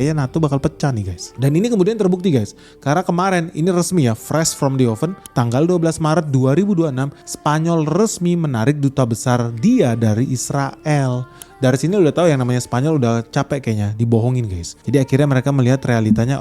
kayaknya NATO bakal pecah nih guys. Dan ini kemudian terbukti guys, karena kemarin ini resmi ya, fresh from the oven, tanggal 12 Maret 2026 Spanyol resmi menarik duta besar dia dari Israel. Dari sini udah tahu yang namanya Spanyol udah capek kayaknya dibohongin guys. Jadi akhirnya mereka melihat realitanya,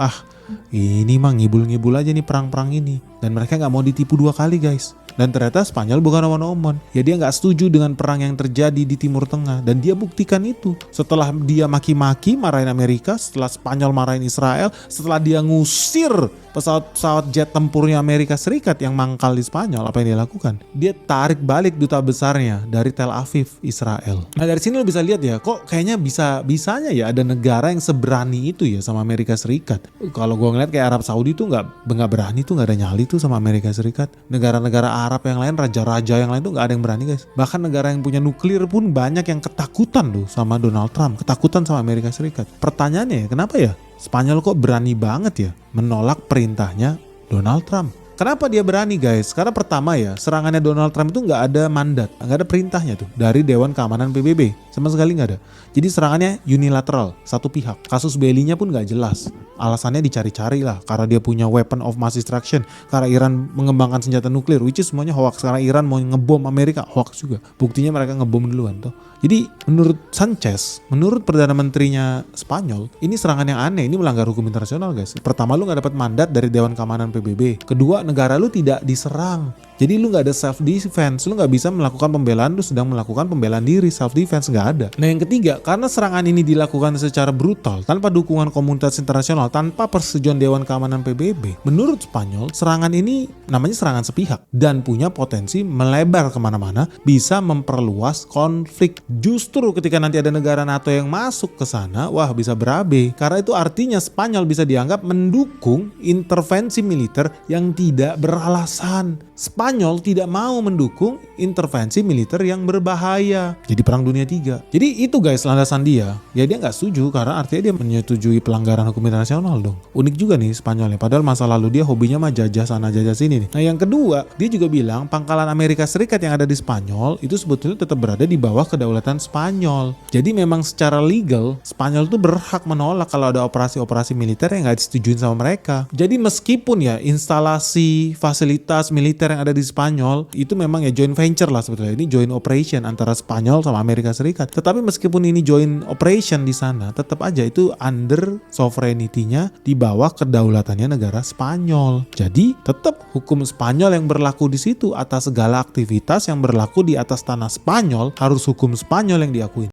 ini mah ngibul-ngibul aja nih perang-perang ini. Dan mereka nggak mau ditipu 2 kali guys. Dan ternyata Spanyol bukan omon-omon. Ya dia nggak setuju dengan perang yang terjadi di Timur Tengah. Dan dia buktikan itu. Setelah dia maki-maki marahin Amerika, setelah Spanyol marahin Israel, setelah dia ngusir pesawat-pesawat jet tempurnya Amerika Serikat yang mangkal di Spanyol, apa yang dia lakukan? Dia tarik balik duta besarnya dari Tel Aviv, Israel. Nah dari sini lo bisa lihat ya, kok kayaknya bisanya ya ada negara yang seberani itu ya sama Amerika Serikat. Kalau gue ngeliat kayak Arab Saudi tuh nggak berani tuh, nggak ada nyali tuh sama Amerika Serikat. Negara-negara Arab yang lain, raja-raja yang lain tuh nggak ada yang berani guys. Bahkan negara yang punya nuklir pun banyak yang ketakutan tuh sama Donald Trump, ketakutan sama Amerika Serikat. Pertanyaannya ya, kenapa ya Spanyol kok berani banget ya menolak perintahnya Donald Trump? Kenapa dia berani guys? Karena pertama ya, serangannya Donald Trump itu nggak ada mandat, nggak ada perintahnya tuh dari Dewan Keamanan PBB, sama sekali nggak ada. Jadi serangannya unilateral, satu pihak. Kasus Beli-nya pun nggak jelas. Alasannya dicari-cari lah, karena dia punya weapon of mass destruction, karena Iran mengembangkan senjata nuklir, which is semuanya hoax. Karena Iran mau ngebom Amerika, hoax juga. Buktinya mereka ngebom duluan tuh. Jadi menurut Sanchez, menurut Perdana Menterinya Spanyol, ini serangan yang aneh, ini melanggar hukum internasional guys. Pertama, lu nggak dapat mandat dari Dewan Keamanan PBB. Kedua, negara lu tidak diserang. Jadi lu nggak ada self defense, lu nggak bisa melakukan pembelaan, lu sedang melakukan pembelaan diri, self defense nggak ada. Nah yang ketiga, karena serangan ini dilakukan secara brutal, tanpa dukungan komunitas internasional, tanpa persetujuan Dewan Keamanan PBB, menurut Spanyol, serangan ini namanya serangan sepihak dan punya potensi melebar kemana-mana, bisa memperluas konflik. Justru ketika nanti ada negara NATO yang masuk ke sana, wah bisa berabe. Karena itu artinya Spanyol bisa dianggap mendukung intervensi militer yang tidak beralasan. Spanyol tidak mau mendukung intervensi militer yang berbahaya. Jadi perang dunia 3. Jadi itu guys landasan dia. Ya dia nggak setuju karena artinya dia menyetujui pelanggaran hukum internasional dong. Unik juga nih Spanyolnya. Padahal masa lalu dia hobinya mah jajah sana jajah sini nih. Nah yang kedua, dia juga bilang pangkalan Amerika Serikat yang ada di Spanyol itu sebetulnya tetap berada di bawah kedaulatan Spanyol. Jadi memang secara legal Spanyol tuh berhak menolak kalau ada operasi-operasi militer yang nggak disetujuin sama mereka. Jadi meskipun ya instalasi fasilitas militer yang ada di Spanyol itu memang ya joint venture lah sebetulnya, ini joint operation antara Spanyol sama Amerika Serikat. Tetapi meskipun ini joint operation di sana, tetap aja itu under sovereignty-nya, di bawah kedaulatannya negara Spanyol. Jadi tetap hukum Spanyol yang berlaku di situ atas segala aktivitas yang berlaku di atas tanah Spanyol, harus hukum Spanyol yang diakui.